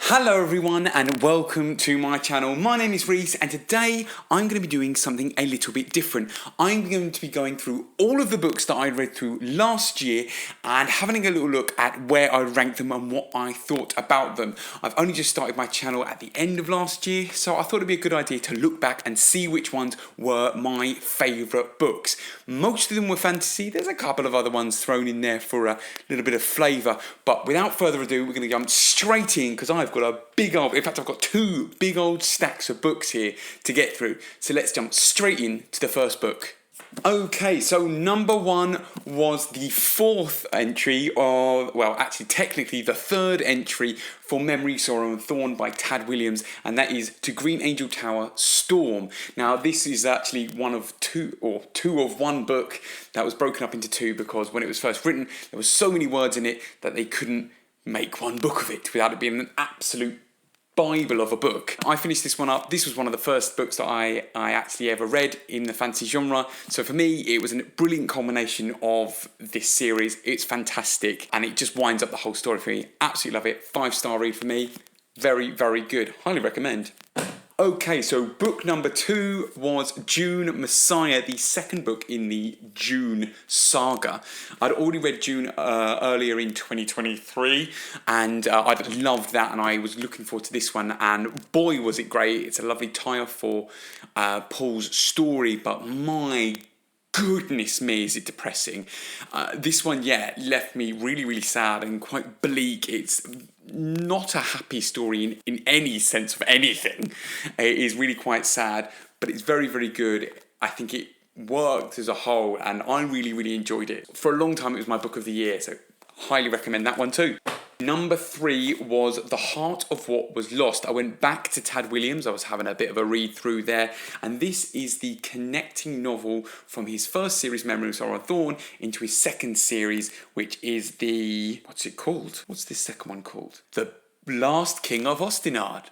Hello everyone and welcome to my channel. My name is Reese and today I'm going to be doing something a little bit different. I'm going to be going through all of the books that I read through last year and having a little look at where I ranked them and what I thought about them. I've only just started my channel at the end of last year, so I thought it'd be a good idea to look back and see which ones were my favourite books. Most of them were fantasy. There's a couple of other ones thrown in there for a little bit of flavour, but without further ado, we're going to jump straight in because I've got a big old, in fact I've got two big old stacks of books here to get through. So let's jump straight in to the first book. Okay, so number one was the fourth entry of, well actually technically the third entry for Memory, Sorrow and Thorn by Tad Williams, and that is To Green Angel Tower Storm. Now this is actually one of two of one book that was broken up into two because when it was first written there were so many words in it that they couldn't make one book of it without it being an absolute Bible of a book. I finished this one up. This was one of the first books that I actually ever read in the fantasy genre. So for me, it was a brilliant combination of this series. It's fantastic and it just winds up the whole story for me. Absolutely love it. 5-star read for me. Very, very good. Highly recommend. Okay, so book number two was June Messiah, the second book in the June saga. I'd already read June earlier in 2023 and I'd loved that and I was looking forward to this one and boy was it great. It's a lovely tie-off for Paul's story, but my goodness me, is it depressing. This one, yeah, left me really, really sad and quite bleak. It's not a happy story in any sense of anything. It is really quite sad, but it's very, very good. I think it worked as a whole and I really, really enjoyed it. For a long time, it was my book of the year, so highly recommend that one too. Number three was The Heart of What Was Lost. I went back to Tad Williams. I was having a bit of a read through there. And this is the connecting novel from his first series, Memory, Sorrow and Thorn, into his second series, which is the... what's it called? What's this second one called? The Last King of Ostinard.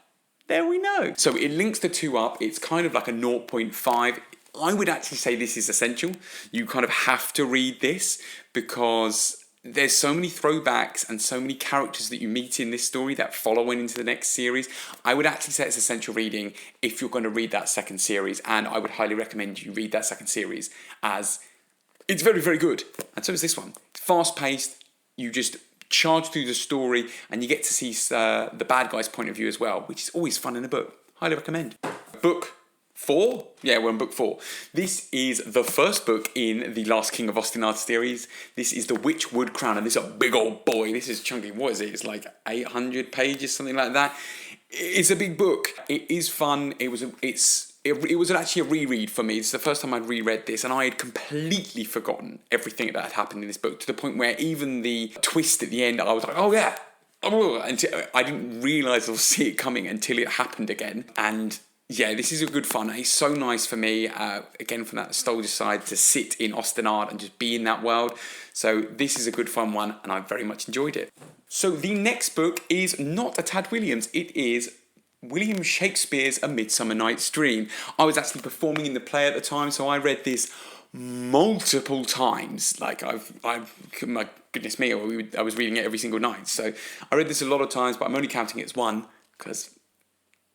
There we know. So it links the two up. It's kind of like a 0.5. I would actually say this is essential. You kind of have to read this because there's so many throwbacks and so many characters that you meet in this story that follow on into the next series. I would actually say it's essential reading if you're going to read that second series, and I would highly recommend you read that second series as it's very, very good. And so is this one. It's fast-paced, you just charge through the story and you get to see the bad guy's point of view as well, which is always fun in a book. Highly recommend. Book 4? Yeah, we're on book 4. This is the first book in the Last King of Ostinard series. This is The Witchwood Crown, and this is a big old boy. This is chunky. What is it? It's like 800 pages, something like that. It's a big book. It is fun. It was actually a reread for me. It's the first time I'd reread this, and I had completely forgotten everything that had happened in this book, to the point where even the twist at the end, I was like, oh yeah. Until I didn't realise or see it coming until it happened again. And yeah, this is a good fun. It's so nice for me, again, from that nostalgia side, to sit in Ostinard and just be in that world. So this is a good fun one, and I very much enjoyed it. So the next book is not a Tad Williams. It is William Shakespeare's A Midsummer Night's Dream. I was actually performing in the play at the time, so I read this multiple times. Like my goodness me, I was reading it every single night. So I read this a lot of times, but I'm only counting it as one because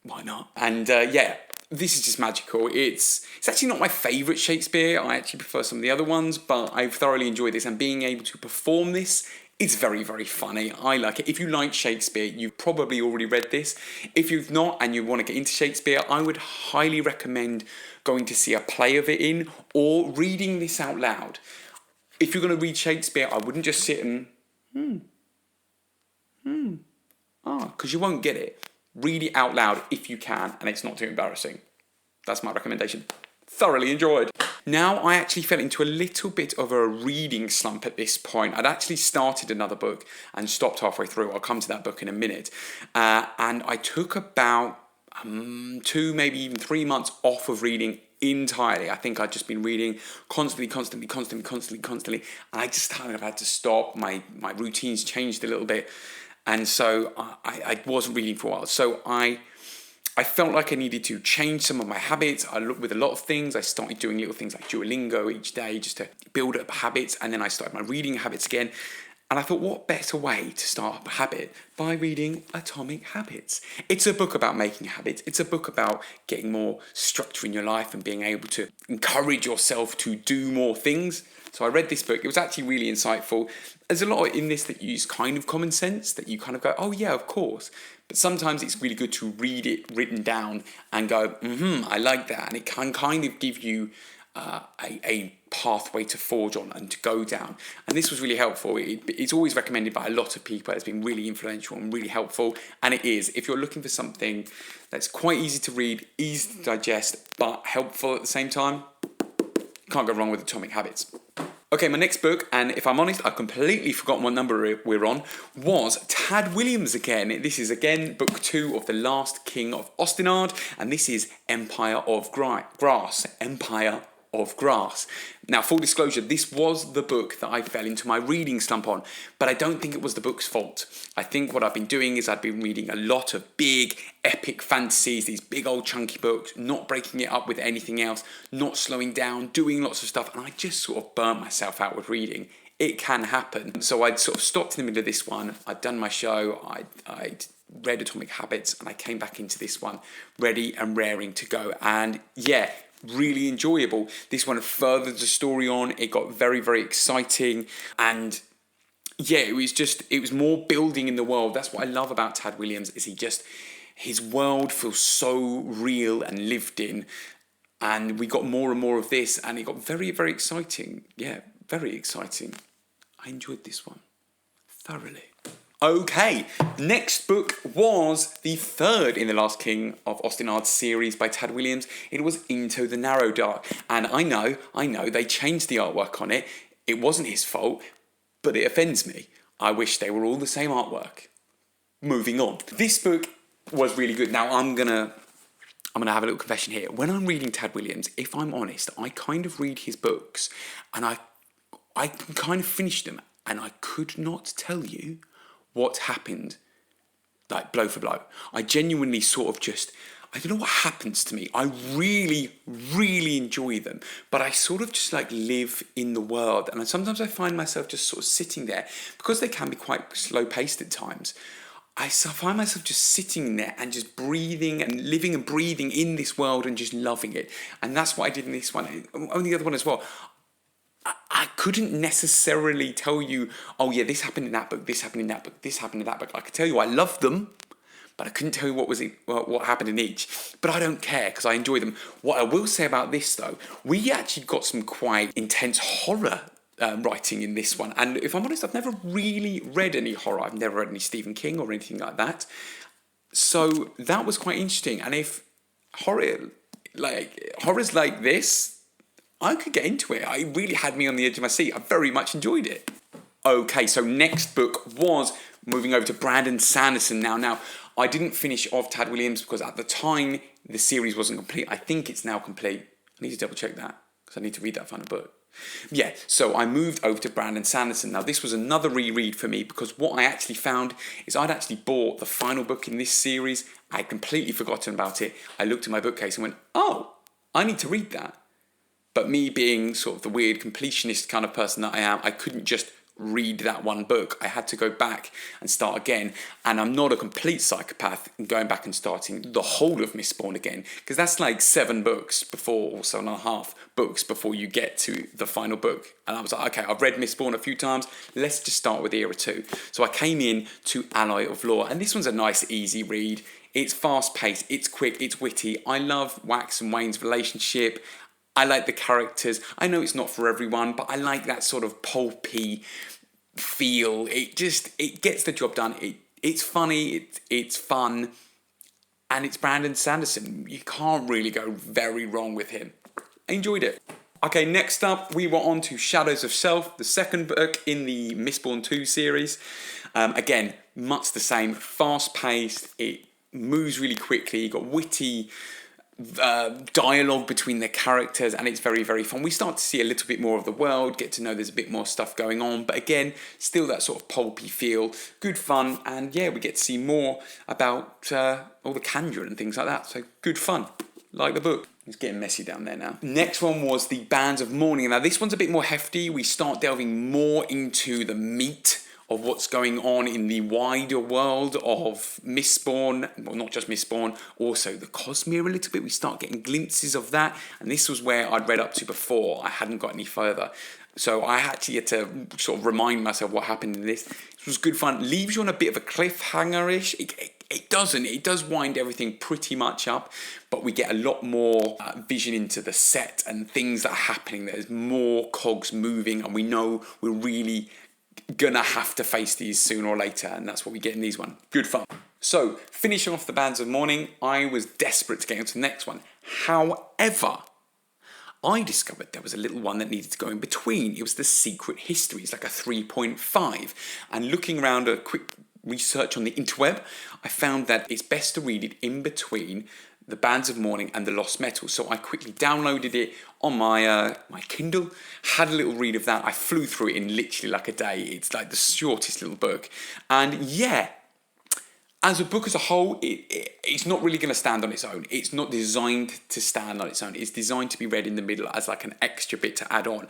why not? And yeah, this is just magical. It's actually not my favourite Shakespeare. I actually prefer some of the other ones, but I've thoroughly enjoyed this, and being able to perform this, it's very, very funny. I like it. If you like Shakespeare, you've probably already read this. If you've not and you want to get into Shakespeare, I would highly recommend going to see a play of it in or reading this out loud. If you're going to read Shakespeare, I wouldn't just sit and because you won't get it. Read it out loud if you can, and it's not too embarrassing. That's my recommendation. Thoroughly enjoyed. Now I actually fell into a little bit of a reading slump at this point. I'd actually started another book and stopped halfway through. I'll come to that book in a minute. And I took about 2, maybe even 3 months off of reading entirely. I think I'd just been reading constantly. And I just kind of had to stop. My routines changed a little bit. And so I wasn't reading for a while. So I felt like I needed to change some of my habits. I looked with a lot of things. I started doing little things like Duolingo each day just to build up habits. And then I started my reading habits again. And I thought, what better way to start a habit by reading Atomic Habits? It's a book about making habits. It's a book about getting more structure in your life and being able to encourage yourself to do more things. So I read this book. It was actually really insightful. There's a lot in this that you use kind of common sense, that you kind of go, oh yeah, of course. But sometimes it's really good to read it written down and go, I like that. And it can kind of give you a pathway to forge on and to go down. And this was really helpful. It's always recommended by a lot of people. It's been really influential and really helpful. And it is. If you're looking for something that's quite easy to read, easy to digest, but helpful at the same time, you can't go wrong with Atomic Habits. Okay, my next book, and if I'm honest, I've completely forgotten what number we're on, was Tad Williams again. This is again book 2 of The Last King of Ostinard, and this is Empire of Grass. Empire of Grass. Now, full disclosure, this was the book that I fell into my reading slump on, but I don't think it was the book's fault. I think what I've been doing is I've been reading a lot of big, epic fantasies, these big old chunky books, not breaking it up with anything else, not slowing down, doing lots of stuff, and I just sort of burnt myself out with reading. It can happen. So I'd sort of stopped in the middle of this one, I'd done my show, I'd read Atomic Habits, and I came back into this one ready and raring to go. And yeah, really enjoyable. This one furthered the story on. It got very, very exciting. And yeah, it was more building in the world. That's what I love about Tad Williams, is his world feels so real and lived in. And we got more and more of this, and it got very, very exciting. Yeah, very exciting. I enjoyed this one thoroughly. Okay, next book was the third in the Last King of Ostinard series by Tad Williams. It was Into the Narrow Dark. And I know, they changed the artwork on it. It wasn't his fault, but it offends me. I wish they were all the same artwork. Moving on. This book was really good. Now I'm gonna have a little confession here. When I'm reading Tad Williams, if I'm honest, I kind of read his books and I can kind of finish them, and I could not tell you what happened, like blow for blow. I genuinely sort of I don't know what happens to me. I really, really enjoy them, but I sort of just like live in the world. And sometimes I find myself just sort of sitting there, because they can be quite slow paced at times. I find myself just sitting there and just breathing and living and breathing in this world and just loving it. And that's what I did in this one. On the other one as well. I couldn't necessarily tell you, oh yeah, this happened in that book, this happened in that book, this happened in that book. I could tell you I loved them, but I couldn't tell you what happened in each. But I don't care, because I enjoy them. What I will say about this though, we actually got some quite intense horror writing in this one. And if I'm honest, I've never really read any horror. I've never read any Stephen King or anything like that. So that was quite interesting. And if horror's like this, I could get into it. It really had me on the edge of my seat. I very much enjoyed it. Okay, so next book was moving over to Brandon Sanderson now. Now, I didn't finish off Tad Williams because at the time the series wasn't complete. I think it's now complete. I need to double check that because I need to read that final book. Yeah, so I moved over to Brandon Sanderson. Now, this was another reread for me because what I actually found is I'd actually bought the final book in this series. I had completely forgotten about it. I looked at my bookcase and went, oh, I need to read that. But me being sort of the weird completionist kind of person that I am, I couldn't just read that one book. I had to go back and start again. And I'm not a complete psychopath in going back and starting the whole of Mistborn again, because that's like 7 books before, or 7.5 books before you get to the final book. And I was like, okay, I've read Mistborn a few times. Let's just start with Era 2. So I came in to Alloy of Law. And this one's a nice, easy read. It's fast-paced, it's quick, it's witty. I love Wax and Wayne's relationship. I like the characters. I know it's not for everyone, but I like that sort of pulpy feel. It gets the job done. It's funny, it's fun, and it's Brandon Sanderson. You can't really go very wrong with him. I enjoyed it. Okay, next up, we were on to Shadows of Self, the second book in the Mistborn 2 series. Again, much the same, fast-paced. It moves really quickly. You got witty dialogue between the characters, and it's very, very fun. We start to see a little bit more of the world, get to know there's a bit more stuff going on, but again, still that sort of pulpy feel, good fun, and yeah, we get to see more about all the Kandra and things like that, so good fun. Like the book. It's getting messy down there now. Next one was the Bands of Mourning. Now this one's a bit more hefty. We start delving more into the meat of what's going on in the wider world of Mistborn. Well, not just Mistborn, also the Cosmere a little bit. We start getting glimpses of that. And this was where I'd read up to before. I hadn't got any further. So I actually had to sort of remind myself what happened in this. This was good fun. Leaves you on a bit of a cliffhanger-ish. It doesn't. It does wind everything pretty much up, but we get a lot more vision into the set and things that are happening. There's more cogs moving, and we know we're really gonna have to face these sooner or later, and that's what we get in these one. Good fun. So, finishing off the Bands of Mourning, I was desperate to get into the next one. However, I discovered there was a little one that needed to go in between. It was The Secret History. It's like a 3.5. And looking around a quick research on the interweb, I found that it's best to read it in between the Bands of Mourning and the Lost Metal. So I quickly downloaded it on my Kindle, had a little read of that. I flew through it in literally like a day. It's like the shortest little book. And yeah, as a book as a whole, it's not really going to stand on its own. It's not designed to stand on its own. It's designed to be read in the middle as like an extra bit to add on.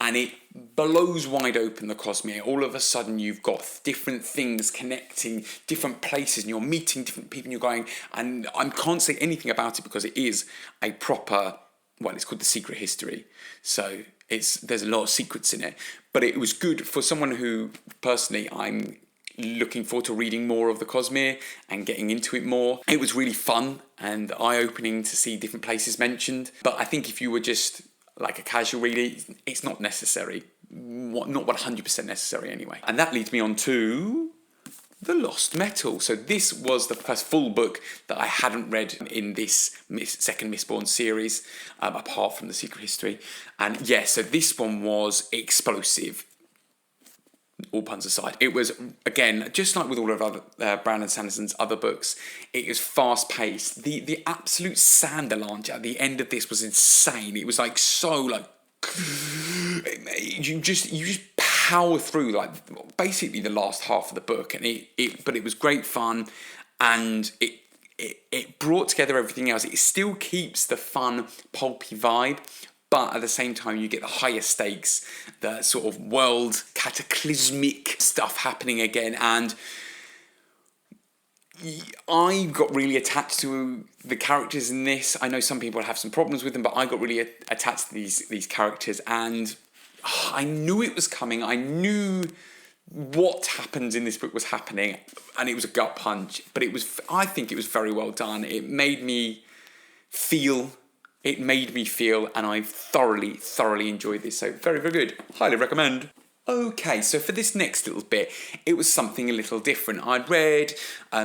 And it blows wide open the Cosmere. All of a sudden, you've got different things connecting different places, and you're meeting different people, and you're going, and I can't say anything about it because it is a proper, well, it's called The Secret History. So there's a lot of secrets in it. But it was good for someone who, personally, I'm looking forward to reading more of the Cosmere and getting into it more. It was really fun and eye-opening to see different places mentioned. But I think if you were just like a casual reader, it's not necessary. Not 100% necessary anyway. And that leads me on to The Lost Metal. So this was the first full book that I hadn't read in this second Mistborn series, apart from The Secret History. And yeah, so this one was explosive. All puns aside, it was, again, just like with all of other Brandon Sanderson's other books, it was fast-paced. The absolute Sanderlange at the end of this was insane. It was like so like you just power through like basically the last half of the book, and but it was great fun, and it brought together everything else. It still keeps the fun pulpy vibe, but at the same time, you get the higher stakes, the sort of world cataclysmic stuff happening again. And I got really attached to the characters in this. I know some people have some problems with them, but I got really attached to these characters. And I knew it was coming. I knew what happened in this book was happening. And it was a gut punch. But I think it was very well done. It made me feel, and I thoroughly enjoyed this. So very, very good. Highly recommend. Okay, so for this next little bit, it was something a little different. I'd read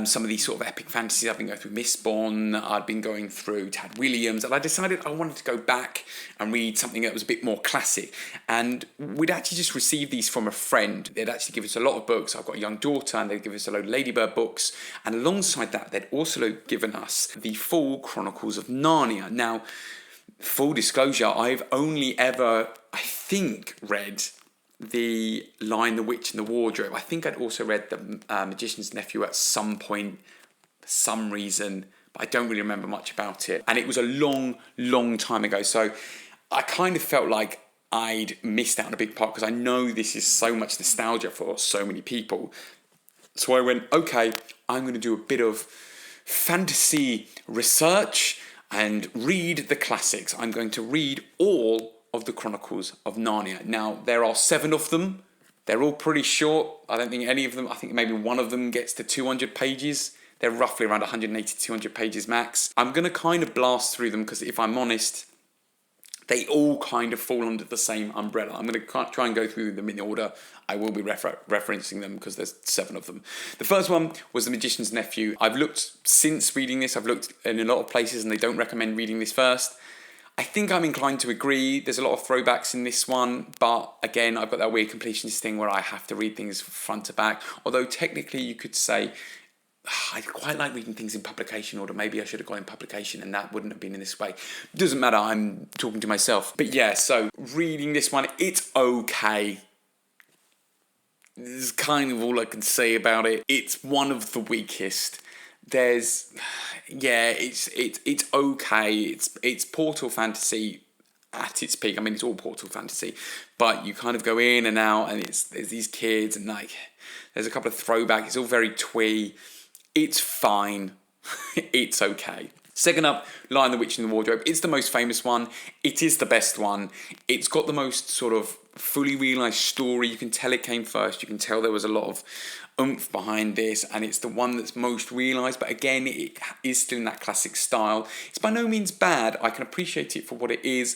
some of these sort of epic fantasies. I've been going through Mistborn, I'd been going through Tad Williams, and I decided I wanted to go back and read something that was a bit more classic. And we'd actually just received these from a friend. They'd actually give us a lot of books. I've got a young daughter, and they'd give us a load of Ladybird books. And alongside that, they'd also given us the full Chronicles of Narnia. Now, full disclosure, I've only ever, I think, read The Lion, the Witch and the Wardrobe. I think I'd also read The Magician's Nephew at some point, for some reason, but I don't really remember much about it. And it was a long time ago, so I kind of felt like I'd missed out on a big part, because I know this is so much nostalgia for so many people. So I went, okay, I'm going to do a bit of fantasy research and read the classics. I'm going to read all of the Chronicles of Narnia. Now, there are 7 of them. They're all pretty short. I don't think any of them, I think maybe one of them gets to 200 pages. They're roughly around 180, 200 pages max. I'm going to kind of blast through them because, if I'm honest, they all kind of fall under the same umbrella. I'm going to try and go through them in order. I will be referencing them because there's 7 of them. The first one was The Magician's Nephew. I've looked, since reading this, I've looked in a lot of places and they don't recommend reading this first. I think I'm inclined to agree. There's a lot of throwbacks in this one, but again, I've got that weird completionist thing where I have to read things front to back. Although technically you could say, I quite like reading things in publication order. Maybe I should have gone in publication and that wouldn't have been in this way. Doesn't matter, I'm talking to myself. But yeah, so reading this one, it's okay. This is kind of all I can say about it. It's one of the weakest. It's okay. It's Portal fantasy at its peak. I mean, it's all portal fantasy, but you kind of go in and out, and there's these kids, and like there's a couple of throwbacks. It's all very twee. It's fine. It's okay. Second up, Lion, the Witch, and the Wardrobe. It's the most famous one. It is the best one. It's got the most sort of fully realised story. You can tell it came first. You can tell there was a lot of oomph behind this, and it's the one that's most realised. But again, it is still in that classic style. It's by no means bad. I can appreciate it for what it is,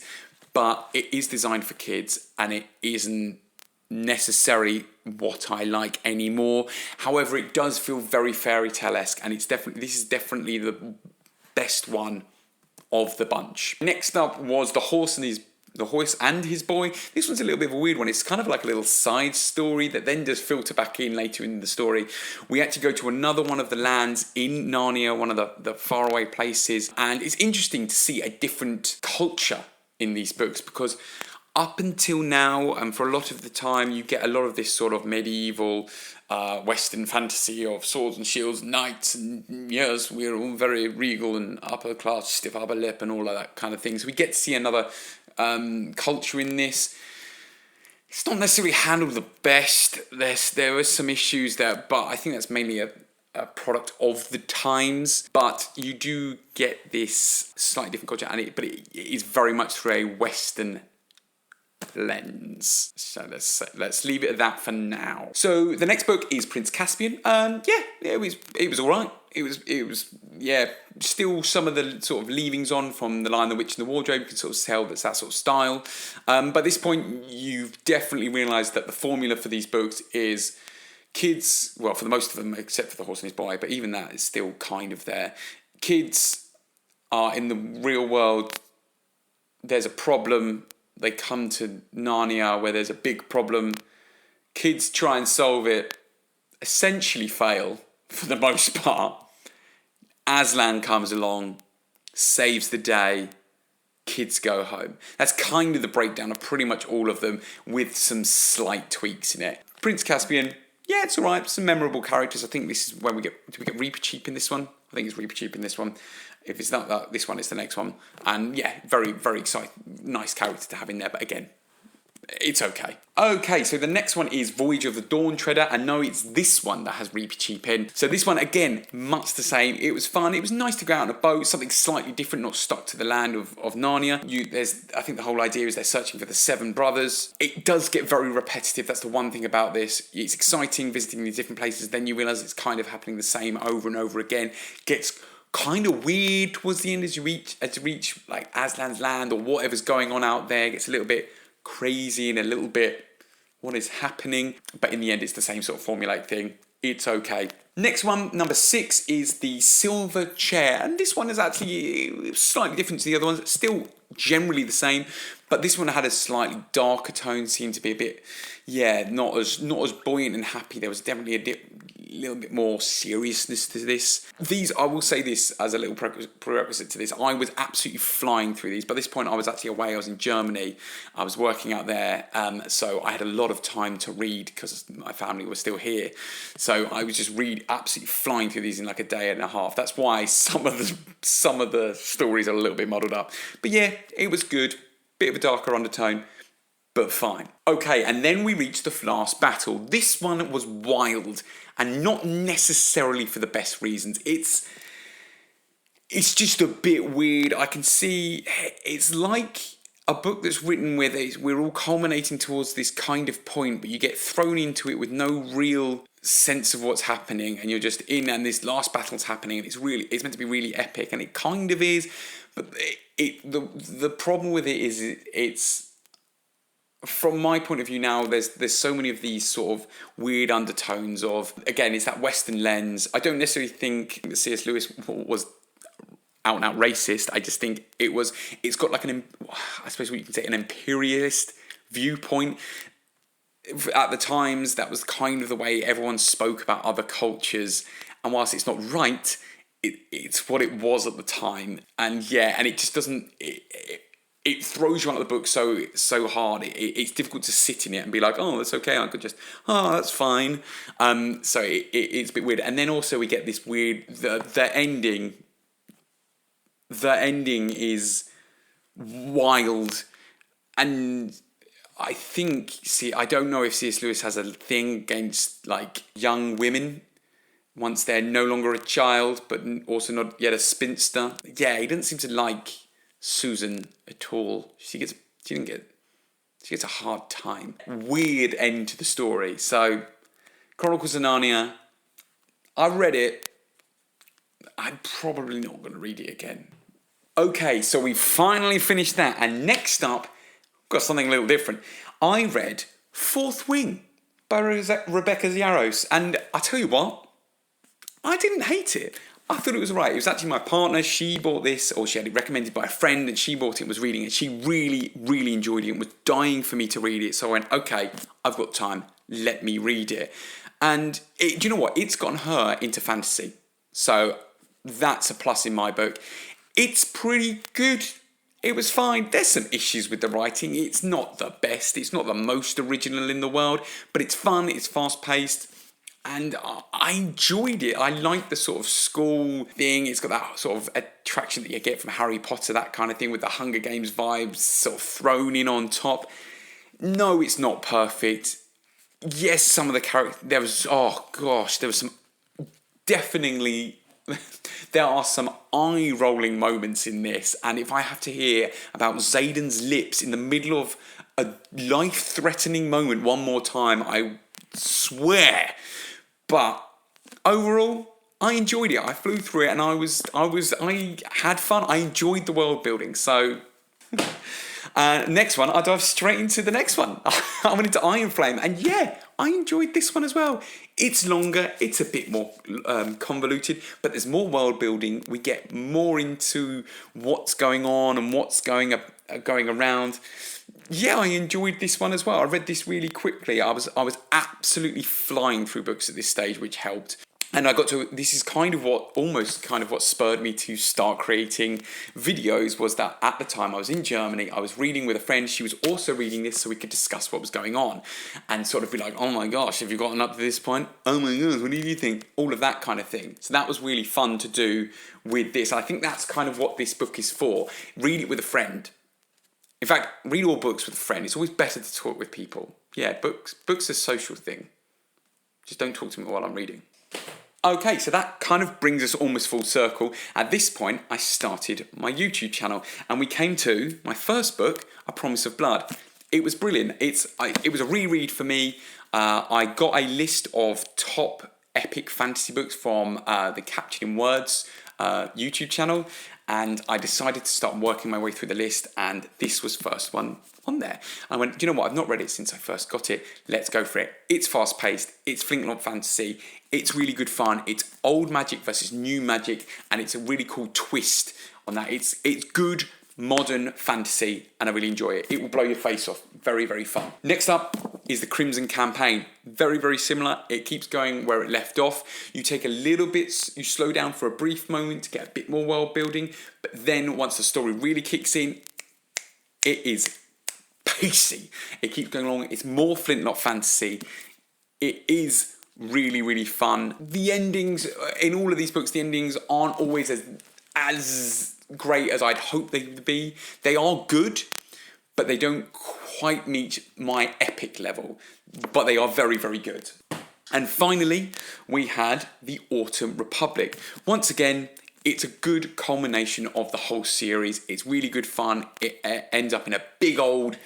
but it is designed for kids, and it isn't necessarily what I like anymore. However, it does feel very fairy tale-esque, and this is definitely the best one of the bunch. Next up was The Horse and His Boy. This one's a little bit of a weird one. It's kind of like a little side story that then does filter back in later in the story. We actually go to another one of the lands in Narnia, one of the faraway places, and it's interesting to see a different culture in these books, because up until now, and for a lot of the time, you get a lot of this sort of medieval Western fantasy of swords and shields, knights, and yes, we're all very regal and upper class, stiff upper lip, and all of that kind of thing. So we get to see another culture in this. It's not necessarily handled the best. There are some issues there, but I think that's mainly a product of the times. But you do get this slightly different culture, but it is very much through a Western lens. So let's leave it at that for now. So the next book is Prince Caspian. It was all right. It was still some of the sort of leavings on from The Lion, the Witch, and the Wardrobe. You can sort of tell that's that sort of style. But at this point, you've definitely realised that the formula for these books is kids, well, for the most of them, except for The Horse and His Boy, but even that is still kind of there. Kids are in the real world. There's a problem. They come to Narnia where there's a big problem. Kids try and solve it, essentially fail for the most part. Aslan comes along, saves the day, kids go home. That's kind of the breakdown of pretty much all of them, with some slight tweaks in it. Prince Caspian, yeah, it's all right. Some memorable characters. I think this is where do we get Reapercheap in this one? I think it's Reapercheap in this one. If it's not this one, it's the next one. And yeah, very, very exciting. Nice character to have in there. But again, it's okay. Okay, so the next one is Voyage of the Dawn Treader. And no, it's this one that has Reapercheap in. So this one, again, much the same. It was fun. It was nice to go out on a boat. Something slightly different, not stuck to the land of Narnia. I think the whole idea is they're searching for the 7 brothers. It does get very repetitive. That's the one thing about this. It's exciting visiting these different places. Then you realise it's kind of happening the same over and over again. Gets kind of weird towards the end as you reach like Aslan's land or whatever's going on out there. It gets a little bit crazy and a little bit what is happening, but in the end it's the same sort of formulaic thing. It's okay. Next one, number 6, is The Silver Chair, and this one is actually slightly different to the other ones. Still generally the same, but this one had a slightly darker tone, seemed to be a bit, not as buoyant and happy. There was definitely a little bit more seriousness to this. I will say this as a little prerequisite to this, I was absolutely flying through these. By this point, I was actually away. I was in Germany. I was working out there, so I had a lot of time to read because my family was still here. So I was just absolutely flying through these in like a day and a half. That's why some of the stories are a little bit muddled up. But yeah, it was good. Bit of a darker undertone, but fine. Okay, and then we reached the last battle. This one was wild, and not necessarily for the best reasons. It's just a bit weird. I can see it's like a book that's written where we're all culminating towards this kind of point, but you get thrown into it with no real sense of what's happening, and you're just in, and this last battle's happening, and it's meant to be really epic, and it kind of is, but the problem with it is it's, from my point of view now, there's so many of these sort of weird undertones of, again, it's that Western lens. I don't necessarily think that C.S. Lewis was out and out racist. I just think it's got like I suppose what you can say, an imperialist viewpoint. At the times, that was kind of the way everyone spoke about other cultures. And whilst it's not right, it's what it was at the time. And it just doesn't... It throws you out of the book so hard. It's difficult to sit in it and be like, oh, that's okay. I could just, that's fine. So it's a bit weird. And then also we get this weird... The ending is wild And I think, see, I don't know if C.S. Lewis has a thing against like young women once they're no longer a child, but also not yet a spinster. Yeah, he doesn't seem to like Susan at all. She gets a hard time. Weird end to the story. So, Chronicles of Narnia, I read it. I'm probably not going to read it again. Okay, so we finally finished that. And next up, got something a little different. I read Fourth Wing by Rebecca Yarros. And I tell you what, I didn't hate it. I thought it was right. It was actually my partner. She bought this, or she had it recommended by a friend, and she bought it and was reading it. She really, really enjoyed it and was dying for me to read it. So I went, okay, I've got time. Let me read it. And do you know what? It's gotten her into fantasy. So that's a plus in my book. It's pretty good. It was fine. There's some issues with the writing. It's not the best. It's not the most original in the world, but it's fun. It's fast-paced. And I enjoyed it. I like the sort of school thing. It's got that sort of attraction that you get from Harry Potter, that kind of thing, with the Hunger Games vibes sort of thrown in on top. No, it's not perfect. Yes, some of the characters, there was some deafeningly, there are some eye-rolling moments in this. And if I have to hear about Xaden's lips in the middle of a life-threatening moment one more time, I swear. But overall, I enjoyed it. I flew through it, and I had fun. I enjoyed the world building. So, next one, I'll dive straight into the next one. I went into Iron Flame, and yeah, I enjoyed this one as well. It's longer, it's a bit more convoluted, but there's more world building. We get more into what's going on and what's going around. Yeah, I enjoyed this one as well. I read this really quickly. I was absolutely flying through books at this stage, which helped. And this is almost what spurred me to start creating videos, was that at the time I was in Germany, I was reading with a friend. She was also reading this, so we could discuss what was going on and sort of be like, oh my gosh, have you gotten up to this point? Oh my gosh, what do you think? All of that kind of thing. So that was really fun to do with this. I think that's kind of what this book is for. Read it with a friend. In fact, read all books with a friend. It's always better to talk with people. Yeah, books are a social thing. Just don't talk to me while I'm reading. Okay, so that kind of brings us almost full circle. At this point, I started my YouTube channel, and we came to my first book, A Promise of Blood. It was brilliant. It was a reread for me. I got a list of top epic fantasy books from the Captured in Words YouTube channel, and I decided to start working my way through the list, and this was first one on there. I went, do you know what? I've not read it since I first got it. Let's go for it. It's fast-paced. It's flintlock fantasy. It's really good fun. It's old magic versus new magic, and it's a really cool twist on that. It's good modern fantasy, and I really enjoy it. It will blow your face off. Very, very fun. Next up is the Crimson Campaign. Very, very similar. It keeps going where it left off. You take a little bit, you slow down for a brief moment to get a bit more world building, but then once the story really kicks in, it is pacey. It keeps going along. It's more flintlock fantasy. It is really, really fun. The endings in all of these books, the endings aren't always as great as I'd hope they would be. They are good, but they don't quite meet my epic level. But they are very, very good. And finally, we had the Autumn Republic. Once again, it's a good culmination of the whole series. It's really good fun. It ends up in a big old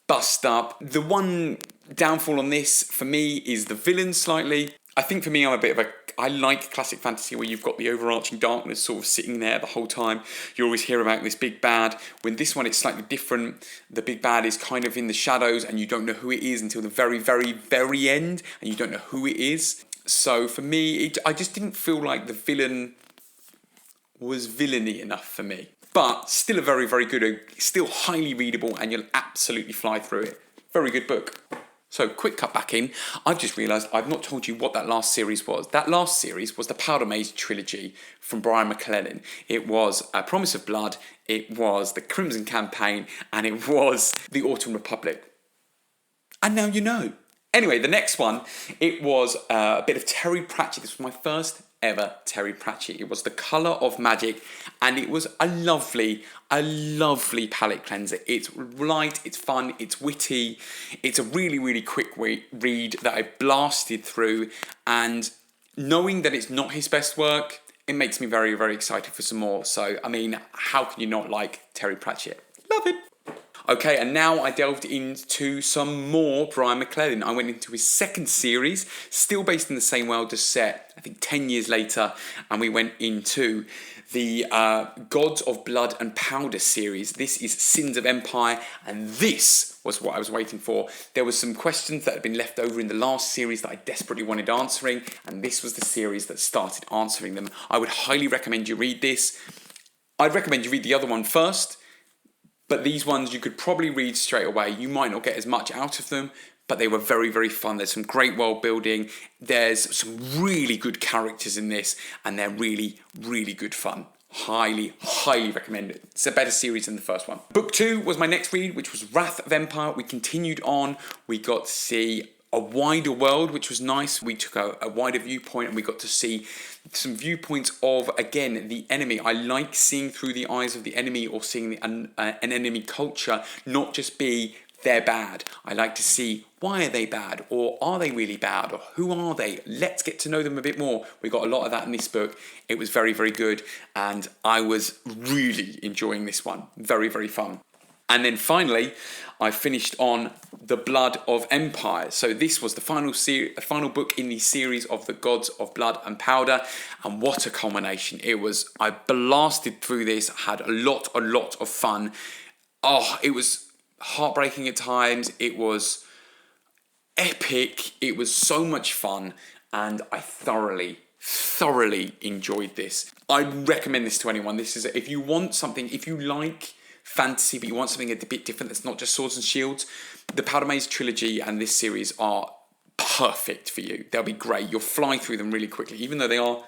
bust up. The one downfall on this for me is the villain slightly. I think for me, I like classic fantasy where you've got the overarching darkness sort of sitting there the whole time. You always hear about this big bad. When this one, it's slightly different. The big bad is kind of in the shadows, and you don't know who it is until the very, very, very end, and you don't know who it is. So for me, I just didn't feel like the villain was villainy enough for me. But still a very, very good, still highly readable, and you'll absolutely fly through it. Very good book. So, quick cut back in. I've just realised I've not told you what that last series was. That last series was the Powder Mage trilogy from Brian McClellan. It was A Promise of Blood, it was the Crimson Campaign, and it was the Autumn Republic. And now you know. Anyway, the next one, it was a bit of Terry Pratchett. This was my first ever Terry Pratchett. It was The Colour of Magic, and it was a lovely palette cleanser. It's light, it's fun, it's witty, it's a really quick read that I blasted through, and knowing that it's not his best work, it makes me very excited for some more. So, I mean, how can you not like Terry Pratchett? Love it. Okay, and now I delved into some more Brian McClellan. I went into his second series, still based in the same world as set, I think 10 years later, and we went into the Gods of Blood and Powder series. This is Sins of Empire, and this was what I was waiting for. There were some questions that had been left over in the last series that I desperately wanted answering, and this was the series that started answering them. I would highly recommend you read this. I'd recommend you read the other one first, but these ones you could probably read straight away. You might not get as much out of them, but they were very fun. There's some great world building. There's some really good characters in this, and they're really good fun. Highly recommend it. It's a better series than the first one. Book 2 was my next read, which was Wrath of Empire. We continued on. We got to see a wider world, which was nice. We took a wider viewpoint, and we got to see some viewpoints of, again, the enemy. I like seeing through the eyes of the enemy, or seeing an enemy culture not just be they're bad. I like to see, why are they bad, or are they really bad, or who are they? Let's get to know them a bit more. We got a lot of that in this book. It was very good, and I was really enjoying this one. Very fun. And then finally, I finished on The Blood of Empire. So this was the final book in the series of the Gods of Blood and Powder, and what a culmination it was. I blasted through this, had a lot of fun. Oh, it was heartbreaking at times. It was epic. It was so much fun, and I thoroughly enjoyed this. I recommend this to anyone. This is, if you want something, if you like fantasy, but you want something a bit different that's not just swords and shields, the Powder Mage trilogy and this series are perfect for you. They'll be great. You'll fly through them really quickly, even though they are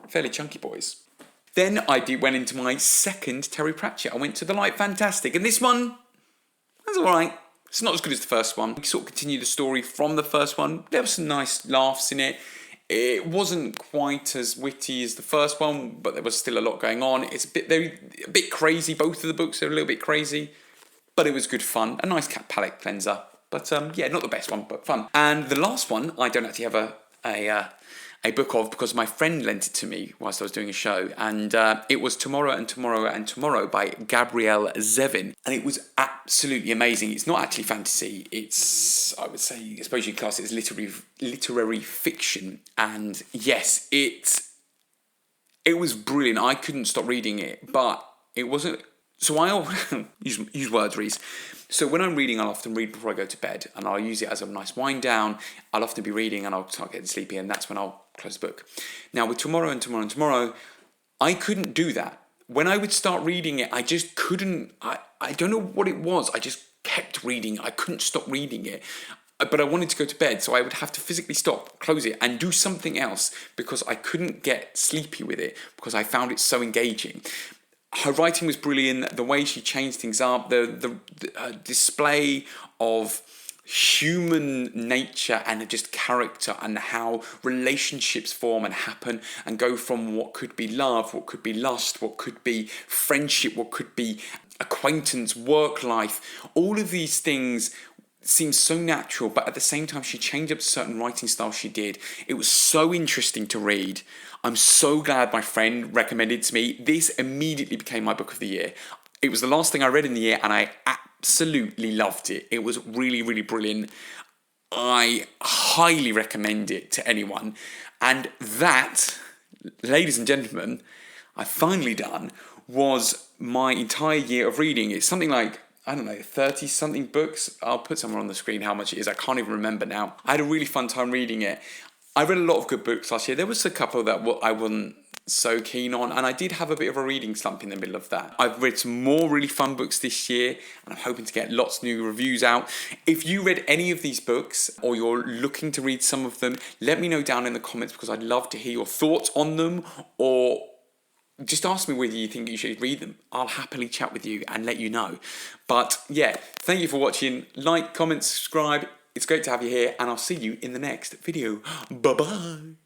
fairly chunky boys. Then I went into my second Terry Pratchett. I went to The Light Fantastic, and this one, that's all right. It's not as good as the first one. We sort of continue the story from the first one. There were some nice laughs in it. It wasn't quite as witty as the first one, but there was still a lot going on. It's a bit crazy. Both of the books are a little bit crazy, but it was good fun. A nice cat palette cleanser. But yeah, not the best one, but fun. And the last one, I don't actually have a book of, because my friend lent it to me whilst I was doing a show, and it was Tomorrow and Tomorrow and Tomorrow by Gabrielle Zevin, and it was absolutely amazing. It's not actually fantasy. It's, I would say, I suppose you class it as literary fiction, and yes, it was brilliant. I couldn't stop reading it, but it wasn't. So I use words, Reese. So when I'm reading, I'll often read before I go to bed, and I'll use it as a nice wind down. I'll often be reading, and I'll start getting sleepy, and that's when I'll close the book. Now with Tomorrow and Tomorrow and Tomorrow, I couldn't do that. When I would start reading it, I just couldn't. I don't know what it was. I just kept reading. I couldn't stop reading it. But I wanted to go to bed, so I would have to physically stop, close it, and do something else, because I couldn't get sleepy with it, because I found it so engaging. Her writing was brilliant. The way she changed things up, the display of human nature and just character, and how relationships form and happen and go from what could be love, what could be lust, what could be friendship, what could be acquaintance, work life. All of these things seems so natural, but at the same time she changed up certain writing styles she did. It was so interesting to read. I'm so glad my friend recommended it to me. This immediately became my book of the year. It was the last thing I read in the year, and I absolutely loved it. It was really brilliant. I highly recommend it to anyone. And that, ladies and gentlemen, I've finally done, was my entire year of reading. It's something like, I don't know, 30-something books. I'll put somewhere on the screen how much it is. I can't even remember now. I had a really fun time reading it. I read a lot of good books last year. There was a couple that I wasn't so keen on, and I did have a bit of a reading slump in the middle of that. I've read some more really fun books this year, and I'm hoping to get lots of new reviews out. If you read any of these books, or you're looking to read some of them, let me know down in the comments, because I'd love to hear your thoughts on them, or just ask me whether you think you should read them. I'll happily chat with you and let you know. But yeah, thank you for watching. Like, comment, subscribe. It's great to have you here, and I'll see you in the next video. Bye-bye.